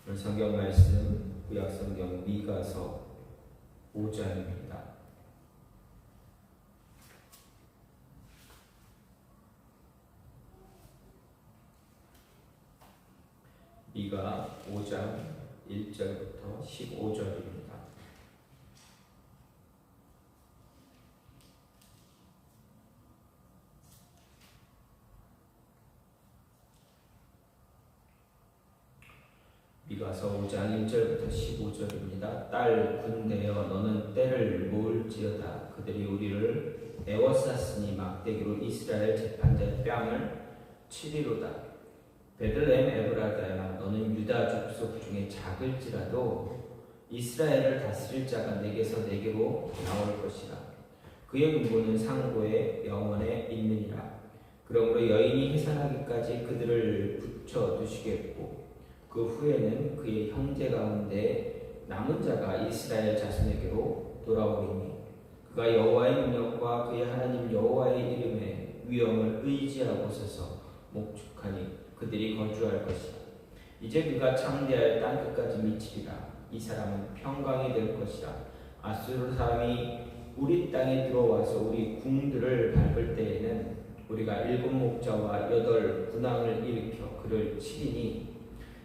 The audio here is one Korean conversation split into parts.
오늘 성경 말씀 구약 성경 미가서 5장입니다. 미가 5장 1절부터 15절입니다. 미가서 5장 1절부터 15절입니다. 딸 군대여 너는 때를 모을지어다. 그들이 우리를 애워쌌으니 막대기로 이스라엘 재판자의 뺨을 치리로다. 베들레헴 에브라다야 너는 유다 족속 중에 작을지라도 이스라엘을 다스릴 자가 내게서 내게로 나올 것이라. 그의 문고는 상고의 영원에 있느니라. 그러므로 여인이 해산하기까지 그들을 붙여 두시겠고 그 후에는 그의 형제 가운데 남은 자가 이스라엘 자손에게로 돌아오리니 그가 여호와의 능력과 그의 하나님 여호와의 이름의 위엄을 의지하고 서서 목축하니 그들이 거주할 것이다. 이제 그가 창대할 땅 끝까지 미치리라. 이 사람은 평강이 될 것이라. 아수르 사람이 우리 땅에 들어와서 우리 궁들을 밟을 때에는 우리가 7 목자와 8 군왕을 일으켜 그를 치리니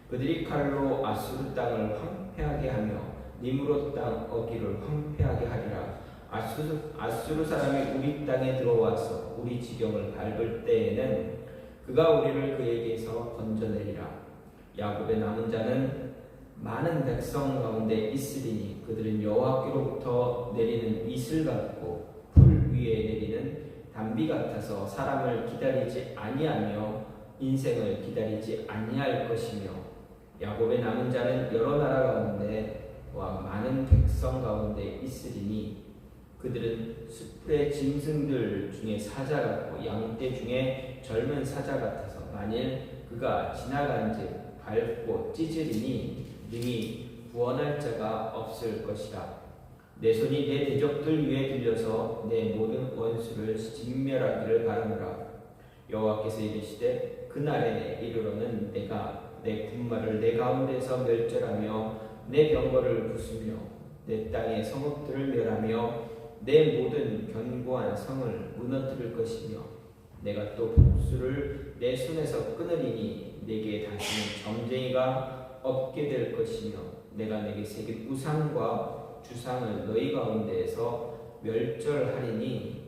그들이 칼로 아수르 땅을 황폐하게 하며 니므롯 땅 어기를 황폐하게 하리라. 아수르 사람이 우리 땅에 들어와서 우리 지경을 밟을 때에는 그가 우리를 그에게서 건져내리라. 야곱의 남은 자는 많은 백성 가운데 있으리니 그들은 여호와께로부터 내리는 이슬 같고 풀 위에 내리는 단비 같아서 사람을 기다리지 아니하며 인생을 기다리지 아니할 것이며 야곱의 남은 자는 여러 나라 가운데와 많은 백성 가운데 있으리니 그들은 숲의 짐승들 중에 사자 같고 양떼 중에 젊은 사자 같아서 만일 그가 지나간즉 밟고 찢으리니 능히 구원할 자가 없을 것이라. 내 손이 내 대적들 위에 들려서 내 모든 원수를 진멸하기를 바라노라. 여호와께서 이르시되 그날에 이르러는 내가 내 군마를 내 가운데서 멸절하며 내 병거를 부수며 내 땅의 성읍들을 멸하며 내 모든 견고한 성을 무너뜨릴 것이며 내가 또 복수를 내 손에서 끊으리니 내게 다시는 점쟁이가 없게 될 것이며 내가 내게 새긴 우상과 주상을 너희 가운데에서 멸절하리니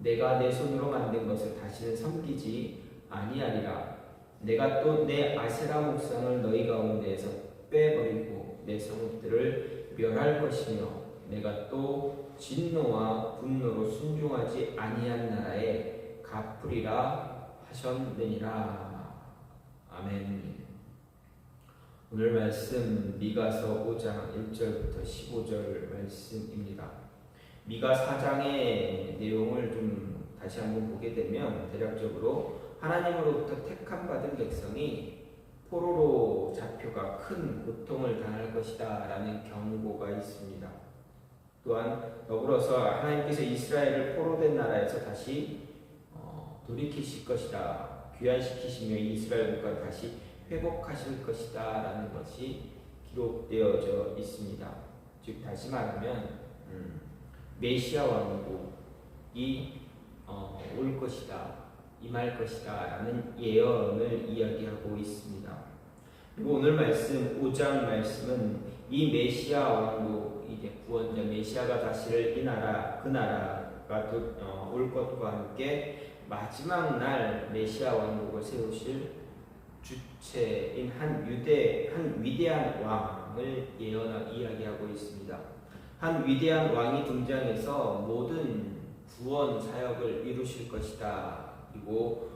내가 내 손으로 만든 것을 다시는 섬기지 아니하리라. 내가 또 내 아세라 목상을 너희 가운데에서 빼버리고 내 성읍들을 멸할 것이며 내가 또 진노와 분노로 순종하지 아니한 나라에 갚으리라 하셨느니라. 아멘. 오늘 말씀 미가서 5장 1절부터 15절 말씀입니다. 미가 4장의 내용을 좀 다시 한번 보게 되면 대략적으로 하나님으로부터 택함받은 백성이 포로로 잡혀가 큰 고통을 당할 것이다 라는 경고가 있습니다. 또한 더불어서 하나님께서 이스라엘을 포로된 나라에서 다시 돌이키실 것이다, 귀환시키시며 이스라엘 국가를 다시 회복하실 것이다 라는 것이 기록되어져 있습니다. 즉 다시 말하면 메시아 왕국이 올 것이다, 임할 것이다 라는 예언을 이야기하고 있습니다. 그리고 오늘 말씀 5장 말씀은 이 메시아 왕국, 이제 구원자 메시아가 다시 이 나라 그 나라가 올 것과 함께 마지막 날 메시아 왕국을 세우실 주체인 한 위대한 왕을 이야기하고 있습니다. 한 위대한 왕이 등장해서 모든 구원 사역을 이루실 것이다. 그리고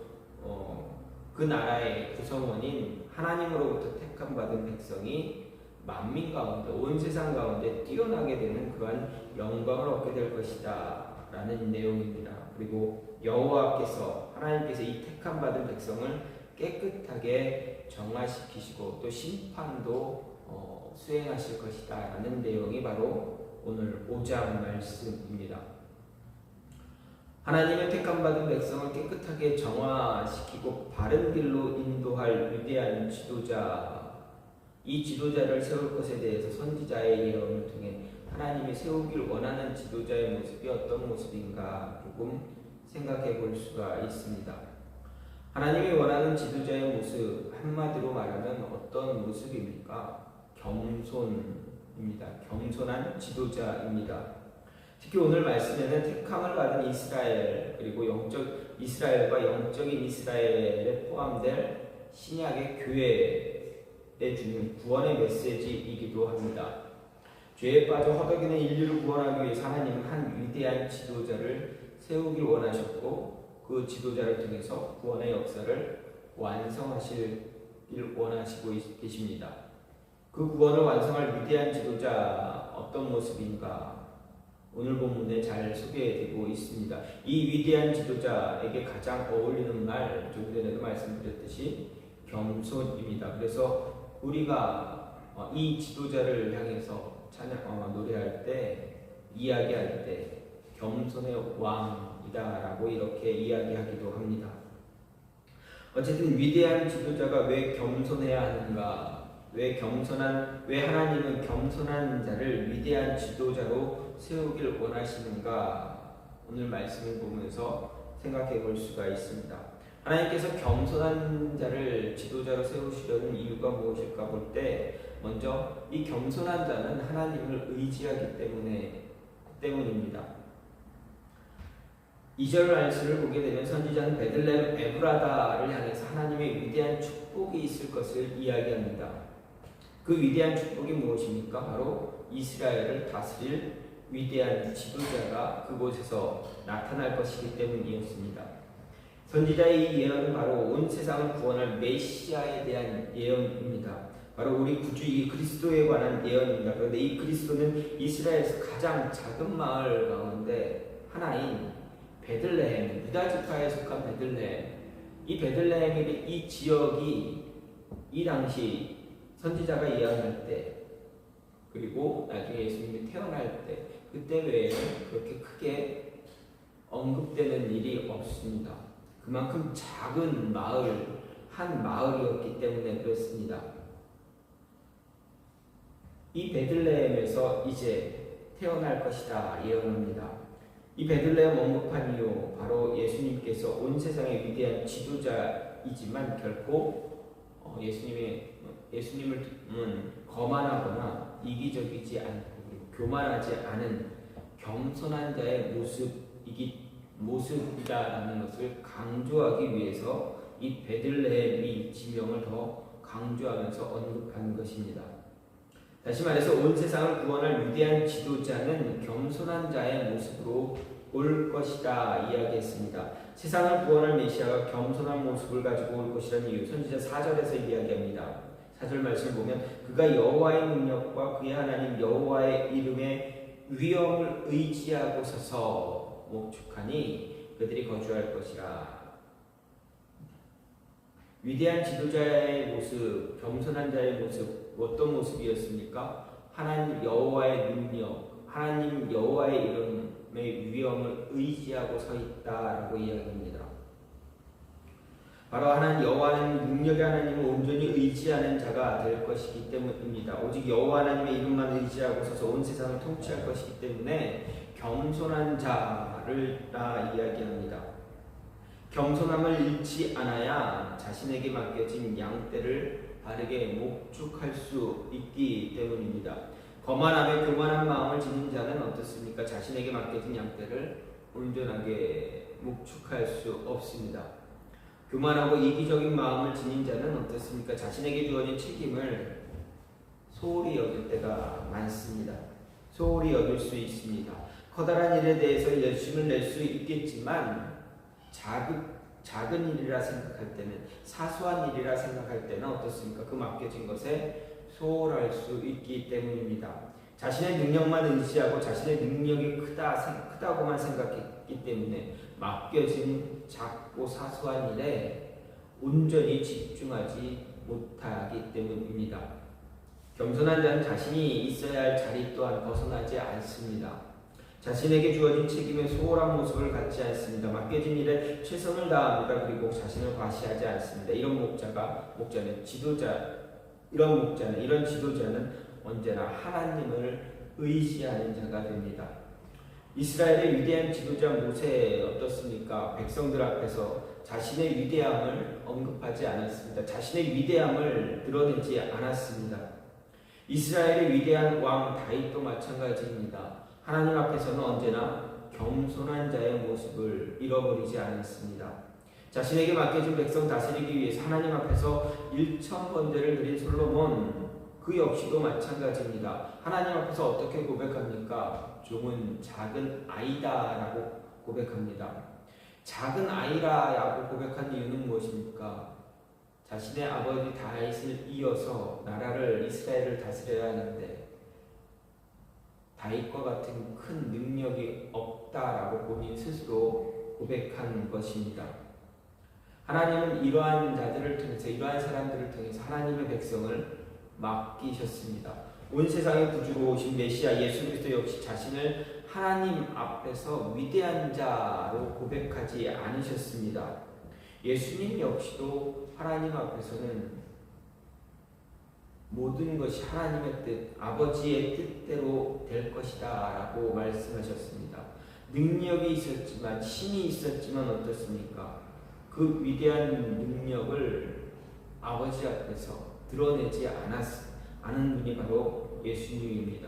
그 나라의 구성원인 하나님으로부터 택함받은 백성이 만민 가운데 온 세상 가운데 뛰어나게 되는 그러한 영광을 얻게 될 것이다 라는 내용입니다. 그리고 여호와께서 하나님께서 이 택함받은 백성을 깨끗하게 정화시키시고 또 심판도 수행하실 것이다 라는 내용이 바로 오늘 5장 말씀입니다. 하나님의 택함받은 백성을 깨끗하게 정화시키고 바른 길로 인도할 위대한 지도자 이 지도자를 세울 것에 대해서 선지자의 예언을 통해 하나님이 세우길 원하는 지도자의 모습이 어떤 모습인가 조금 생각해 볼 수가 있습니다. 하나님이 원하는 지도자의 모습, 한마디로 말하면 어떤 모습입니까? 겸손입니다. 겸손한 지도자입니다. 특히 오늘 말씀에는 택함을 받은 이스라엘, 그리고 이스라엘과 영적인 이스라엘에 포함될 신약의 교회에 주는 구원의 메시지이기도 합니다. 죄에 빠져 허덕이는 인류를 구원하기 위해서 하나님은 한 위대한 지도자를 세우길 원하셨고, 그 지도자를 통해서 구원의 역사를 완성하시길 원하시고 계십니다. 그 구원을 완성할 위대한 지도자 어떤 모습인가 오늘 본문에 잘 소개되고 있습니다. 이 위대한 지도자에게 가장 어울리는 말, 좀 전에도 말씀드렸듯이 겸손입니다. 그래서 우리가 이 지도자를 향해서 노래할 때, 이야기할 때 겸손의 왕이다라고 이렇게 이야기하기도 합니다. 어쨌든 위대한 지도자가 왜 겸손해야 하는가? 왜 하나님은 겸손한 자를 위대한 지도자로 세우길 원하시는가? 오늘 말씀을 보면서 생각해 볼 수가 있습니다. 하나님께서 겸손한 자를 지도자로 세우시려는 이유가 무엇일까 볼 때, 먼저 이 겸손한 자는 하나님을 의지하기 때문입니다. 2절 말씀을 보게 되면 선지자는 베들레헴 에브라다를 향해서 하나님의 위대한 축복이 있을 것을 이야기합니다. 그 위대한 축복이 무엇입니까? 바로 이스라엘을 다스릴 위대한 지도자가 그곳에서 나타날 것이기 때문이었습니다. 선지자의 이 예언은 바로 온 세상을 구원할 메시아에 대한 예언입니다. 바로 우리 구주 이 그리스도에 관한 예언입니다. 그런데 이 그리스도는 이스라엘에서 가장 작은 마을 가운데 하나인 베들레헴, 유다 지파에 속한 베들레헴, 이 베들레헴의 이 지역이 이 당시 선지자가 예언할 때, 그리고 나중에 예수님이 태어날 때, 그때 외에는 그렇게 크게 언급되는 일이 없습니다. 그만큼 작은 마을, 한 마을이었기 때문에 그렇습니다. 이 베들레헴에서 이제 태어날 것이다 예언합니다. 이 베들레헴 언급한 이유, 바로 예수님께서 온 세상의 위대한 지도자이지만 결코 예수님을 거만하거나 이기적이지 않고 교만하지 않은 겸손한 자의 모습이다라는 것을 강조하기 위해서 이 베들레헴 이 지명을 더 강조하면서 언급한 것입니다. 다시 말해서 온 세상을 구원할 위대한 지도자는 겸손한 자의 모습으로 올 것이다 이야기했습니다. 세상을 구원할 메시아가 겸손한 모습을 가지고 올 것이라는 이유, 선지자 4절에서 이야기합니다. 4절 말씀을 보면 그가 여호와의 능력과 그의 하나님 여호와의 이름의 위엄을 의지하고 서서 목축하니 그들이 거주할 것이라. 위대한 지도자의 모습, 겸손한 자의 모습, 어떤 모습이었습니까? 하나님 여호와의 능력, 하나님 여호와의 이름의 위엄을 의지하고 서 있다라고 이야기합니다. 바로 하나님 여호와는 능력의 하나님을 온전히 의지하는 자가 될 것이기 때문입니다. 오직 여호와 하나님의 이름만 의지하고 서서 온 세상을 통치할 것이기 때문에 겸손한 자를 이야기합니다. 겸손함을 잃지 않아야 자신에게 맡겨진 양떼를 바르게 목축할 수 있기 때문입니다. 거만함에 교만한 마음을 지닌 자는 어떻습니까? 자신에게 맡겨진 양떼를 온전하게 목축할 수 없습니다. 교만하고 이기적인 마음을 지닌 자는 어떻습니까? 자신에게 주어진 책임을 소홀히 여길 때가 많습니다. 소홀히 여길 수 있습니다. 커다란 일에 대해서 열심을 낼 수 있겠지만 작은 일이라 생각할 때는, 사소한 일이라 생각할 때는 어떻습니까? 그 맡겨진 것에 소홀할 수 있기 때문입니다. 자신의 능력만 의지하고 자신의 능력이 크다고만 생각했기 때문에 맡겨진 작고 사소한 일에 온전히 집중하지 못하기 때문입니다. 겸손한 자는 자신이 있어야 할 자리 또한 벗어나지 않습니다. 자신에게 주어진 책임에 소홀한 모습을 갖지 않습니다. 맡겨진 일에 최선을 다합니다. 그리고 자신을 과시하지 않습니다. 이런 목자는 지도자 이런 목자는, 이런 지도자는 언제나 하나님을 의지하는 자가 됩니다. 이스라엘의 위대한 지도자 모세 어떻습니까? 백성들 앞에서 자신의 위대함을 언급하지 않았습니다. 자신의 위대함을 드러내지 않았습니다. 이스라엘의 위대한 왕 다윗도 마찬가지입니다. 하나님 앞에서는 언제나 겸손한 자의 모습을 잃어버리지 않았습니다. 자신에게 맡겨진 백성 다스리기 위해서 하나님 앞에서 1,000번제를 드린 솔로몬, 그 역시도 마찬가지입니다. 하나님 앞에서 어떻게 고백합니까? 종은 작은 아이다 라고 고백합니다. 작은 아이라고 고백한 이유는 무엇입니까? 자신의 아버지 다윗을 이어서 나라를, 이스라엘을 다스려야 하는데 다윗과 같은 큰 능력이 없다라고 본인 스스로 고백한 것입니다. 하나님은 이러한 자들을 통해서, 이러한 사람들을 통해서 하나님의 백성을 맡기셨습니다. 온 세상의 구주로 오신 메시아 예수 그리스도 역시 자신을 하나님 앞에서 위대한 자로 고백하지 않으셨습니다. 예수님 역시도 하나님 앞에서는 모든 것이 하나님의 뜻, 아버지의 뜻대로 될 것이다 라고 말씀하셨습니다. 능력이 있었지만, 힘이 있었지만 어떻습니까? 그 위대한 능력을 아버지 앞에서 드러내지 않은 분이 바로 예수님입니다.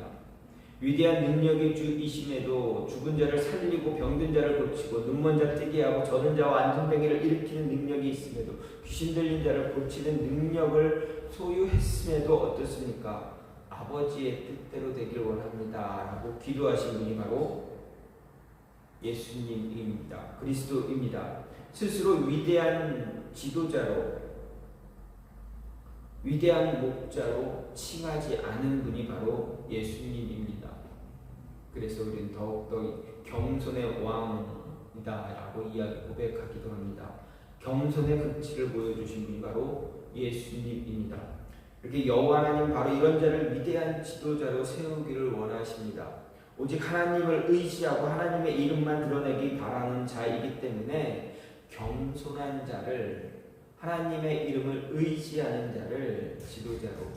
위대한 능력의 주이심에도 죽은 자를 살리고 병든 자를 고치고 눈먼 자 뜨게 하고 저는 자와 안전병이를 일으키는 능력이 있음에도 귀신 들린 자를 고치는 능력을 소유했음에도 어떻습니까? 아버지의 뜻대로 되길 원합니다 라고 기도하신 분이 바로 예수님입니다. 그리스도입니다. 스스로 위대한 지도자로, 위대한 목자로 칭하지 않은 분이 바로 예수님입니다. 그래서 우리는 더욱더 겸손의 왕이다라고 고백하기도 합니다. 겸손의 극치를 보여주신 분이 바로 예수님입니다. 이렇게 여호와 하나님 바로 이런 자를 위대한 지도자로 세우기를 원하십니다. 오직 하나님을 의지하고 하나님의 이름만 드러내기 바라는 자이기 때문에 겸손한 자를, 하나님의 이름을 의지하는 자를 지도자로,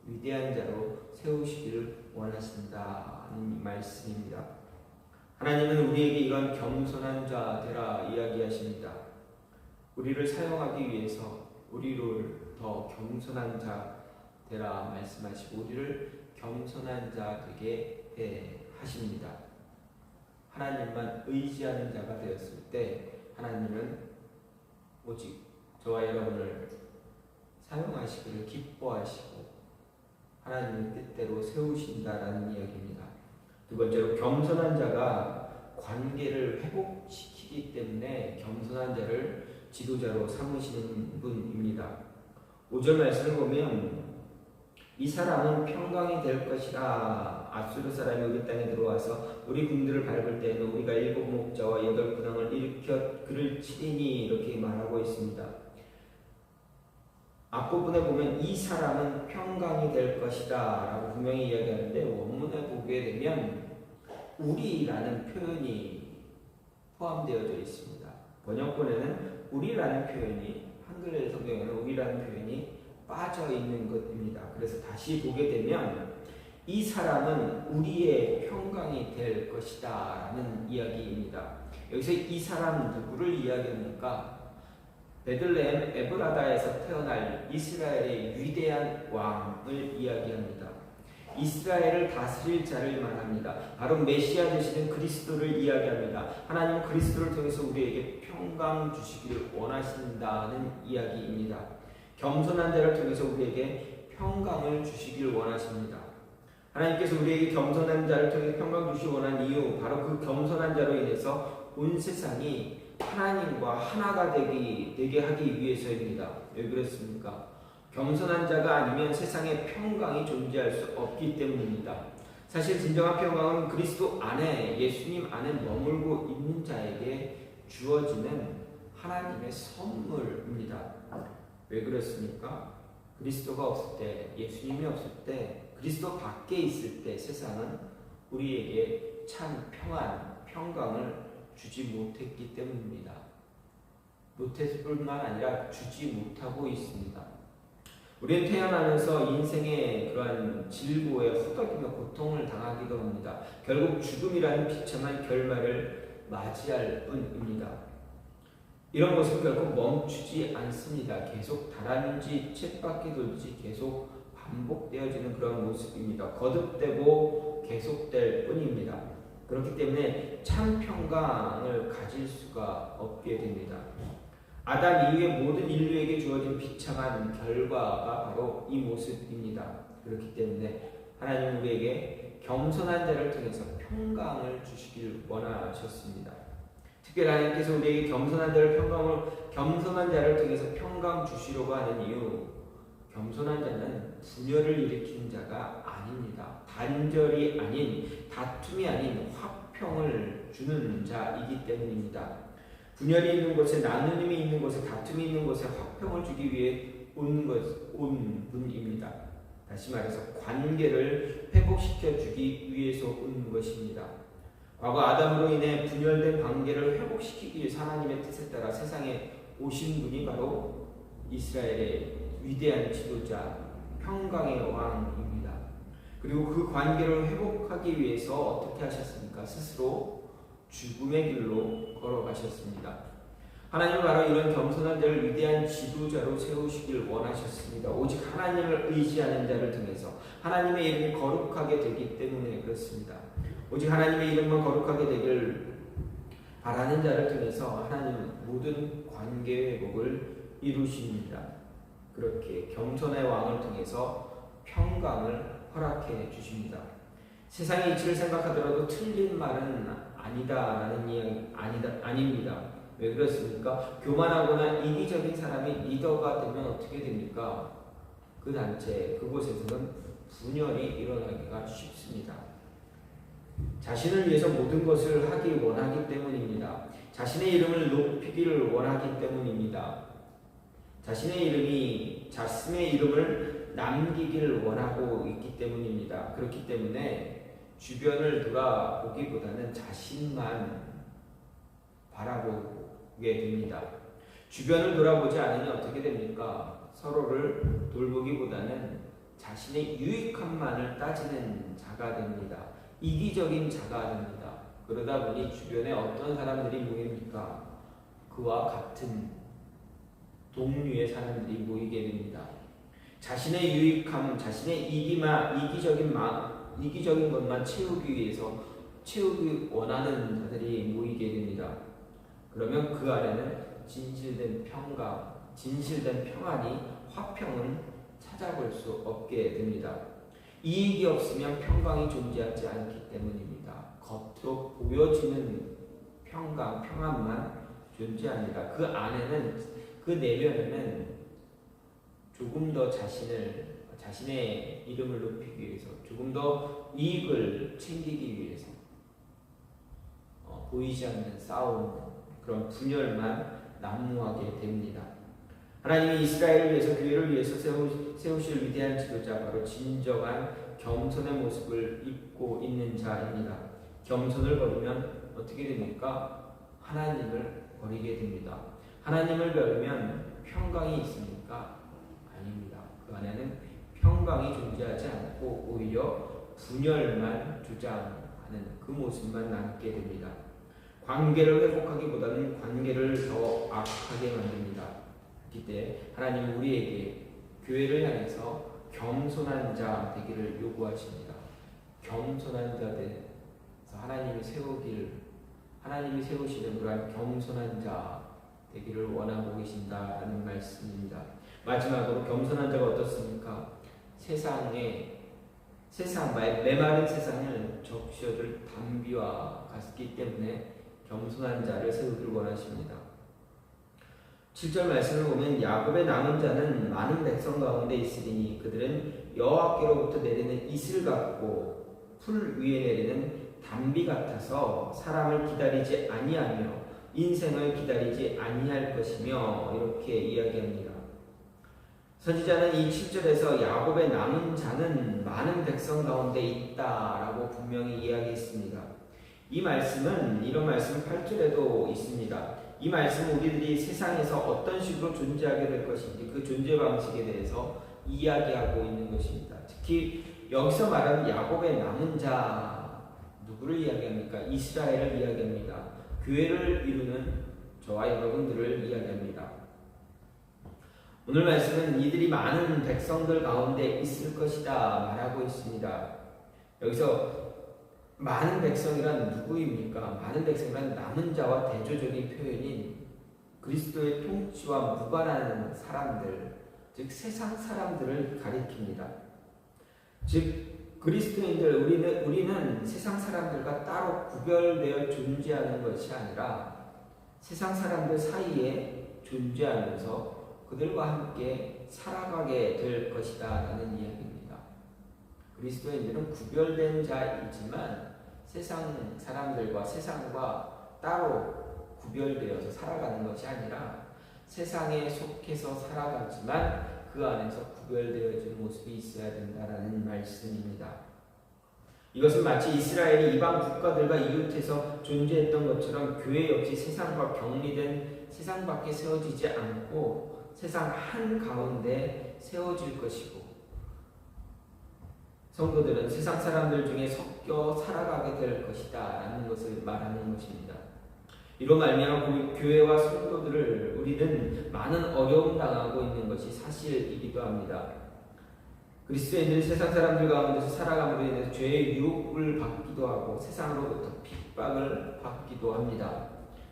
위대한 자로 세우시기를 원하신다는 말씀입니다. 하나님은 우리에게 이런 겸손한 자 되라 이야기하십니다. 우리를 사용하기 위해서 우리를 더 겸손한 자 되라 말씀하시고 우리를 겸손한 자 되게 하십니다. 하나님만 의지하는 자가 되었을 때 하나님은 오직 저와 여러분을 사용하시기를 기뻐하시고 하나님의 뜻대로 세우신다라는 이야기입니다. 두 번째로 겸손한 자가 관계를 회복시키기 때문에 겸손한 자를 지도자로 삼으시는 분입니다. 5절 말씀을 보면 이 사람은 평강이 될 것이라. 아수르 사람이 우리 땅에 들어와서 우리 궁들을 밟을 때에는 우리가 7 목자와 8 군왕을 일으켜 그를 치리니 이렇게 말하고 있습니다. 앞부분에 보면 이 사람은 평강이 될 것이다 라고 분명히 이야기하는데 원문에 보게 되면 우리라는 표현이 포함되어져 있습니다. 번역본에는 우리라는 표현이, 한글 성경에는 우리라는 표현이 빠져 있는 것입니다. 그래서 다시 보게 되면 이 사람은 우리의 평강이 될 것이다 라는 이야기입니다. 여기서 이 사람 누구를 이야기합니까? 베들레헴 에브라다에서 태어날 이스라엘의 위대한 왕을 이야기합니다. 이스라엘을 다스릴 자를 말합니다. 바로 메시아 되시는 그리스도를 이야기합니다. 하나님은 그리스도를 통해서 우리에게 평강 주시기를 원하신다는 이야기입니다. 겸손한 자를 통해서 우리에게 평강을 주시기를 원하십니다. 하나님께서 우리에게 겸손한 자를 통해 평강 주시기 원한 이유, 바로 그 겸손한 자로 인해서 온 세상이 하나님과 하나가 되게 하기 위해서입니다. 왜 그렇습니까? 겸손한 자가 아니면 세상에 평강이 존재할 수 없기 때문입니다. 사실 진정한 평강은 그리스도 안에, 예수님 안에 머물고 있는 자에게 주어지는 하나님의 선물입니다. 왜 그렇습니까? 그리스도가 없을 때, 예수님이 없을 때, 그리스도 밖에 있을 때 세상은 우리에게 참 평안, 평강을 주지 못했기 때문입니다. 못했을 뿐만 아니라 주지 못하고 있습니다. 우리는 태어나면서 인생의 그러한 질고에 허덕이며 고통을 당하기도 합니다. 결국 죽음이라는 비참한 결말을 맞이할 뿐입니다. 이런 모습은 결국 멈추지 않습니다. 계속 다람쥐 쳇바퀴 돌듯이 계속 반복되어지는 그런 모습입니다. 거듭되고 계속될 뿐입니다. 그렇기 때문에 참 평강을 가질 수가 없게 됩니다. 아담 이후에 모든 인류에게 주어진 비참한 결과가 바로 이 모습입니다. 그렇기 때문에 하나님 우리에게 겸손한 자를 통해서 평강을 주시길 원하셨습니다. 특별히 하나님께서 우리에게 겸손한 자를 통해서 평강 주시려고 하는 이유, 겸손한 자는 분열을 일으키는 자가 아닙니다. 단절이 아닌, 다툼이 아닌 화평을 주는 자이기 때문입니다. 분열이 있는 곳에, 나누림이 있는 곳에, 다툼이 있는 곳에 화평을 주기 위해 온 분입니다. 다시 말해서 관계를 회복시켜 주기 위해서 온 것입니다. 과거 아담으로 인해 분열된 관계를 회복시키기 위해 하나님의 뜻에 따라 세상에 오신 분이 바로 이스라엘의 위대한 지도자, 평강의 왕입니다. 그리고 그 관계를 회복하기 위해서 어떻게 하셨습니까? 스스로 죽음의 길로 걸어가셨습니다. 하나님은 바로 이런 겸손한 자를 위대한 지도자로 세우시길 원하셨습니다. 오직 하나님을 의지하는 자를 통해서 하나님의 이름이 거룩하게 되기 때문에 그렇습니다. 오직 하나님의 이름만 거룩하게 되길 바라는 자를 통해서 하나님은 모든 관계 회복을 이루십니다. 그렇게 겸손의 왕을 통해서 평강을 허락해 주십니다. 세상의 이치를 생각하더라도 틀린 말은 아니다라는 이야기 아닙니다. 왜 그렇습니까? 교만하거나 이기적인 사람이 리더가 되면 어떻게 됩니까? 그 단체, 그곳에서는 분열이 일어나기가 쉽습니다. 자신을 위해서 모든 것을 하기 원하기 때문입니다. 자신의 이름을 높이기를 원하기 때문입니다. 자신의 이름을 남기기를 원하고 있기 때문입니다. 그렇기 때문에 주변을 돌아보기보다는 자신만 바라보게 됩니다. 주변을 돌아보지 않으면 어떻게 됩니까? 서로를 돌보기보다는 자신의 유익함만을 따지는 자가 됩니다. 이기적인 자가 됩니다. 그러다 보니 주변에 어떤 사람들이 모입니까? 그와 같은 동류의 사람들이 모이게 됩니다. 자신의 유익함, 자신의 이기적인 것만 채우기 원하는 자들이 모이게 됩니다. 그러면 그 안에는 진실된 평강, 진실된 평안이, 화평은 찾아볼 수 없게 됩니다. 이익이 없으면 평강이 존재하지 않기 때문입니다. 겉으로 보여지는 평강, 평안만 존재합니다. 그 안에는, 그 내면에는 조금 더 자신의 이름을 높이기 위해서, 조금 더 이익을 챙기기 위해서 보이지 않는 싸움, 그런 분열만 난무하게 됩니다. 하나님이 이스라엘을 위해서, 교회를 위해서 세우실 위대한 지도자, 바로 진정한 겸손의 모습을 입고 있는 자입니다. 겸손을 버리면 어떻게 됩니까? 하나님을 버리게 됩니다. 하나님을 버리면 평강이 있습니까? 아닙니다. 그 안에는 평강이 존재하지 않고 오히려 분열만 주장하는 그 모습만 남게 됩니다. 관계를 회복하기보다는 관계를 더 악하게 만듭니다. 이때 하나님은 우리에게 교회를 향해서 겸손한 자 되기를 요구하십니다. 겸손한 자 돼서 하나님이 세우시는 그러한 겸손한 자 되기를 원하고 계신다라는 말씀입니다. 마지막으로 겸손한 자가 어떻습니까? 메마른 세상을 적셔줄 담비와 같기 때문에 겸손한 자를 세우기를 원하십니다. 7절 말씀을 보면 야곱의 남은 자는 많은 백성 가운데 있으리니 그들은 여호와께로부터 내리는 이슬 같고 풀 위에 내리는 담비 같아서 사람을 기다리지 아니하며 인생을 기다리지 아니할 것이며 이렇게 이야기합니다. 선지자는 이 7절에서 야곱의 남은 자는 많은 백성 가운데 있다라고 분명히 이야기했습니다. 이런 말씀은 8절에도 있습니다. 이 말씀은 우리들이 세상에서 어떤 식으로 존재하게 될 것인지 그 존재 방식에 대해서 이야기하고 있는 것입니다. 특히 여기서 말하는 야곱의 남은 자 누구를 이야기합니까? 이스라엘을 이야기합니다. 교회를 이루는 저와 여러분들을 이야기합니다. 오늘 말씀은 이들이 많은 백성들 가운데 있을 것이다 말하고 있습니다. 여기서 많은 백성이란 누구입니까? 많은 백성이란 남은 자와 대조적인 표현인 그리스도의 통치와 무관한 사람들, 즉 세상 사람들을 가리킵니다. 즉 그리스도인들 우리는 세상 사람들과 따로 구별되어 존재하는 것이 아니라 세상 사람들 사이에 존재하면서 그들과 함께 살아가게 될 것이다 라는 이야기입니다. 그리스도인들은 구별된 자이지만 세상 사람들과 세상과 따로 구별되어서 살아가는 것이 아니라 세상에 속해서 살아가지만 그 안에서 구별되어진 모습이 있어야 된다라는 말씀입니다. 이것은 마치 이스라엘이 이방 국가들과 이웃해서 존재했던 것처럼 교회 역시 세상과 격리된 세상 밖에 세워지지 않고 세상 한가운데 세워질 것이고 성도들은 세상 사람들 중에 섞여 살아가게 될 것이다 라는 것을 말하는 것입니다. 이로 말미암아 교회와 성도들을 우리는 많은 어려움 당하고 있는 것이 사실이기도 합니다. 그리스도인들이 세상 사람들 가운데서 살아감으로 인해서 죄의 유혹을 받기도 하고 세상으로부터 핍박을 받기도 합니다.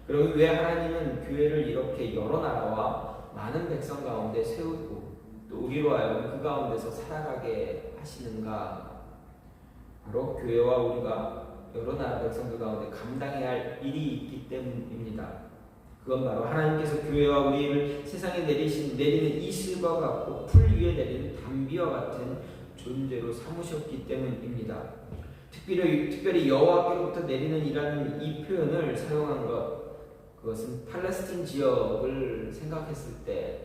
그리고 왜 하나님은 교회를 이렇게 여러 나라와 많은 백성 가운데 세우고 또 우리로 하여금 그 가운데서 살아가게 하시는가? 바로 교회와 우리가 여러 나라 백성들 가운데 감당해야 할 일이 있기 때문입니다. 그건 바로 하나님께서 교회와 우리를 세상에 내리는 이슬과 같고 풀 위에 내리는 담비와 같은 존재로 삼으셨기 때문입니다. 특별히 여호와께로부터 내리는 이라는 이 표현을 사용한 그것은 팔레스틴 지역을 생각했을 때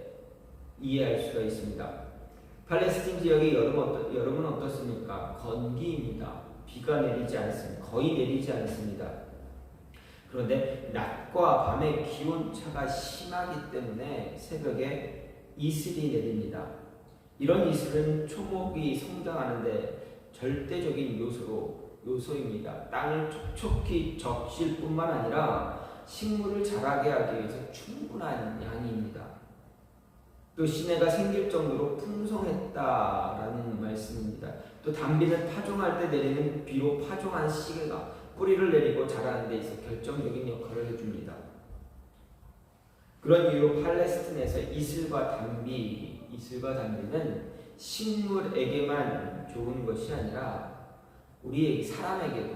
이해할 수가 있습니다. 팔레스틴 지역의 여름은 어떻습니까? 건기입니다. 비가 내리지 않습니다. 거의 내리지 않습니다. 그런데 낮과 밤의 기온차가 심하기 때문에 새벽에 이슬이 내립니다. 이런 이슬은 초목이 성장하는데 절대적인 요소입니다. 땅을 촉촉히 적실 뿐만 아니라 식물을 자라게 하기 위해서 충분한 양입니다. 또 시내가 생길 정도로 풍성했다라는 말씀입니다. 또 담비는 파종할 때 내리는 비로 파종한 씨가 뿌리를 내리고 자라는 데 있어 결정적인 역할을 해줍니다. 그런 이유로 팔레스틴에서 이슬과 담비는 식물에게만 좋은 것이 아니라 우리 사람이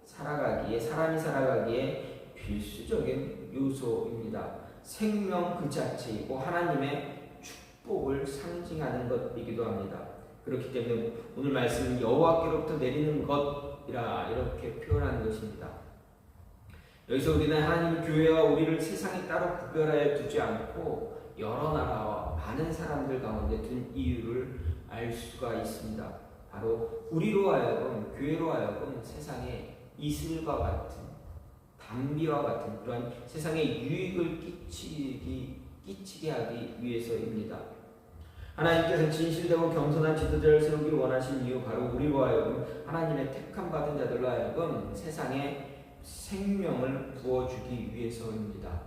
살아가기에 필수적인 요소입니다. 생명 그 자체이고 하나님의 축복을 상징하는 것이기도 합니다. 그렇기 때문에 오늘 말씀은 여호와께로부터 내리는 것이라 이렇게 표현하는 것입니다. 여기서 우리는 하나님 교회와 우리를 세상에 따로 구별하여 두지 않고 여러 나라와 많은 사람들 가운데 둔 이유를 알 수가 있습니다. 바로 우리로 하여금 교회로 하여금 세상에 이슬과 같은 담비와 같은 그런 세상에 유익을 끼치게 하기 위해서입니다. 하나님께서 진실되고 겸손한 지도자를 세우기를 원하신 이유 바로 우리로 하여금 하나님의 택함 받은 자들로 하여금 세상에 생명을 부어주기 위해서입니다.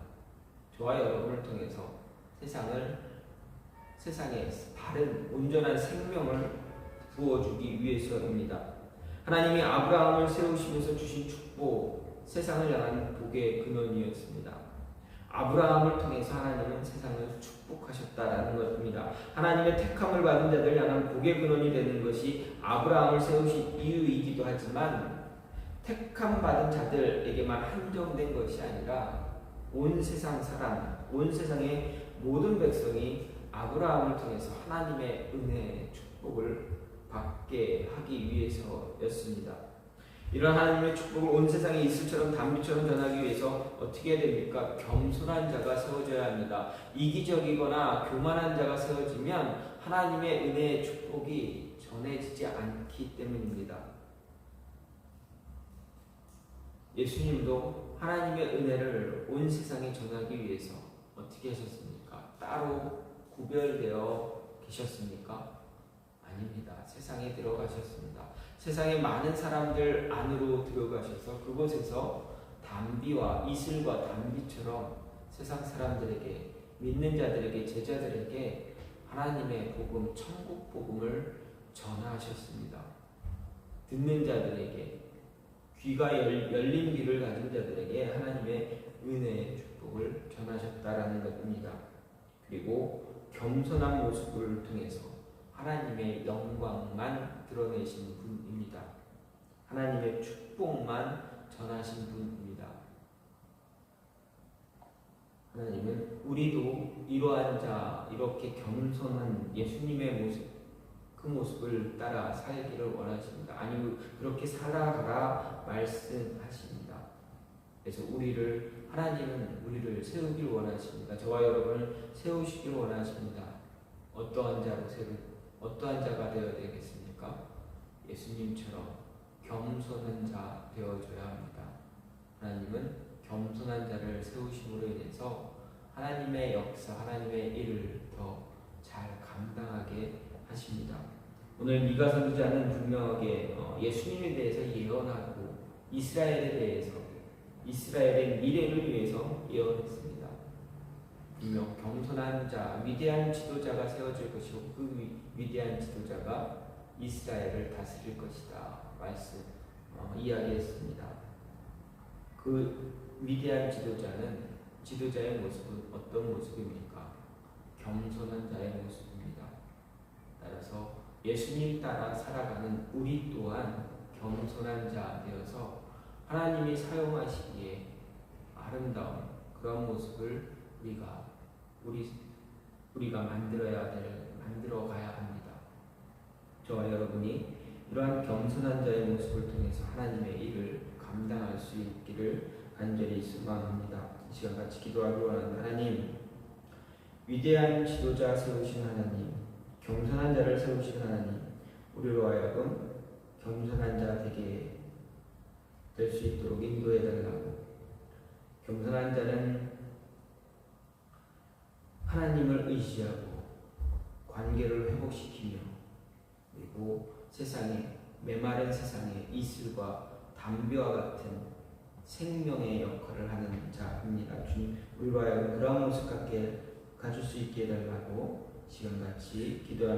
저와 여러분을 통해서 세상에 바른 온전한 생명을 부어주기 위해서입니다. 하나님이 아브라함을 세우시면서 주신 축복, 세상을 향한 복의 근원이었습니다. 아브라함을 통해서 하나님은 세상을 축복하셨다라는 것입니다. 하나님의 택함을 받은 자들 향한 복의 근원이 되는 것이 아브라함을 세우신 이유이기도 하지만 택함 받은 자들에게만 한정된 것이 아니라 온 세상의 모든 백성이 아브라함을 통해서 하나님의 은혜의 축복을 받게 하기 위해서였습니다. 이런 하나님의 축복을 온 세상에 이슬처럼 담비처럼 전하기 위해서 어떻게 해야 됩니까? 겸손한 자가 세워져야 합니다. 이기적이거나 교만한 자가 세워지면 하나님의 은혜의 축복이 전해지지 않기 때문입니다. 예수님도 하나님의 은혜를 온 세상에 전하기 위해서 어떻게 하셨습니까? 따로 구별되어 계셨습니까? 아닙니다. 세상에 들어가셨습니다. 세상에 많은 사람들 안으로 들어가셔서 그곳에서 담비와 이슬과 담비처럼 세상 사람들에게, 믿는 자들에게, 제자들에게 하나님의 복음, 천국 복음을 전하셨습니다. 듣는 자들에게, 귀가 열린 귀를 가진 자들에게 하나님의 은혜의 축복을 전하셨다라는 것입니다. 그리고 겸손한 모습을 통해서 하나님의 영광만 드러내신 분입니다. 하나님의 축복만 전하신 분입니다. 하나님은 우리도 이러한 자, 이렇게 겸손한 예수님의 모습, 그 모습을 따라 살기를 원하십니다. 아니, 그렇게 살아가라 말씀하십니다. 그래서 하나님은 우리를 세우길 원하십니다. 저와 여러분을 세우시길 원하십니다. 어떠한 자가 되어야 되겠습니까? 예수님처럼 겸손한 자 되어줘야 합니다. 하나님은 겸손한 자를 세우심으로 인해서 하나님의 역사, 하나님의 일을 더 잘 감당하게 하십니다. 오늘 미가 선지자는 분명하게 예수님에 대해서 예언하고 이스라엘에 대해서, 이스라엘의 미래를 위해서 예언했습니다. 분명 겸손한 자, 위대한 지도자가 세워질 것이고 그 위대한 지도자가 이스라엘을 다스릴 것이다 이야기했습니다. 그 위대한 지도자의 모습은 어떤 모습입니까? 겸손한 자의 모습입니다. 따라서 예수님 따라 살아가는 우리 또한 겸손한 자 되어서 하나님이 사용하시기에 아름다운 그런 모습을 우리가 만들어 가야 합니다. 저와 여러분이 이러한 겸손한 자의 모습을 통해서 하나님의 일을 감당할 수 있기를 간절히 소망합니다. 이 시간 같이 기도하기 원하는 하나님, 위대한 지도자 세우신 하나님, 겸손한 자를 세우신 하나님, 우리로 하여금 겸손한 자 되게 될 수 있도록 인도해 달라고. 겸손한 자는 하나님을 의지하고 관계를 회복시키며, 그리고 메마른 세상에 이슬과 담벼와 같은 생명의 역할을 하는 자입니다. 주님, 우리로 하여금 그러한 모습 갖게 가질 수 있게 해달라고 지금같이 기도하는